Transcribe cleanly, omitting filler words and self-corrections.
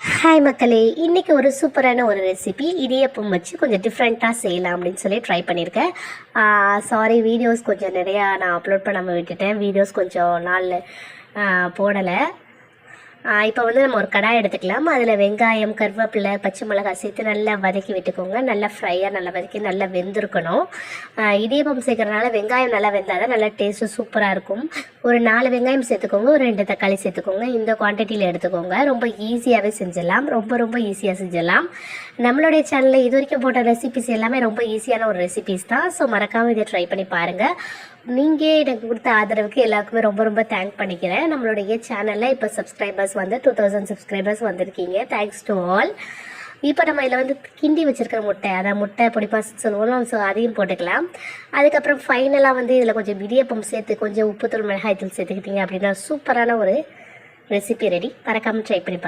Hi மக்களே, இன்றைக்கி ஒரு சூப்பரான ஒரு ரெசிபி இடியப்பம் வச்சு கொஞ்சம் டிஃப்ரெண்ட்டாக செய்யலாம் அப்படின்னு சொல்லி ட்ரை பண்ணியிருக்கேன். சாரி, வீடியோஸ் கொஞ்சம் நிறையா நான் அப்லோட் பண்ணாமல் விட்டுட்டேன். வீடியோஸ் கொஞ்சம் நாள் போடலை. இப்போ வந்து நம்ம ஒரு கடாய் எடுத்துக்கலாம். அதில் வெங்காயம், கருவேப்பிலை, பச்சை மிளகாய் சேர்த்து நல்லா வதக்கி விட்டுக்கோங்க. நல்லா ஃப்ரையாக நல்லா வதக்கி நல்லா வெந்திருக்கணும். இடியப்பம் சேர்க்குறதுனால வெங்காயம் நல்லா வெந்தால் தான் நல்லா டேஸ்ட்டு சூப்பராக இருக்கும். ஒரு 4 வெங்காயம் சேர்த்துக்கோங்க, ஒரு 2 தக்காளி சேர்த்துக்கோங்க. இந்த குவான்டிட்டியில் எடுத்துக்கோங்க. ரொம்ப ஈஸியாகவே செஞ்சிடலாம், ரொம்ப ஈஸியாக செஞ்சிடலாம். நம்மளுடைய சேனலில் இது வரைக்கும் போட்ட ரெசிபிஸ் எல்லாமே ரொம்ப ஈஸியான ஒரு ரெசிபிஸ் தான். ஸோ மறக்காமல் இதை ட்ரை பண்ணி பாருங்கள். நீங்கள் எனக்கு கொடுத்த ஆதரவுக்கு எல்லாருக்குமே ரொம்ப தேங்க் பண்ணிக்கிறேன். நம்மளுடைய சேனலில் இப்போ சப்ஸ்கிரைபர்ஸ் வந்து 2000 சப்ஸ்கிரைபர்ஸ் வந்திருக்கீங்க. Thanks to all. இப்போ நம்ம இதில் வந்து கிண்டி வச்சுருக்கிற முட்டை, அதான் முட்டை பொடிப்பாசு சொல்லுவோம். ஸோ அதையும் போட்டுக்கலாம். அதுக்கப்புறம் ஃபைனலாக வந்து இதில் கொஞ்சம் இடியப்பம் சேர்த்து கொஞ்சம் உப்புத்தூள் மிளகாய்த்தூள் சேர்த்துக்கிட்டீங்க அப்படின்னா சூப்பரான ஒரு ரெசிபி ரெடி. மறக்காமல் ட்ரை பண்ணி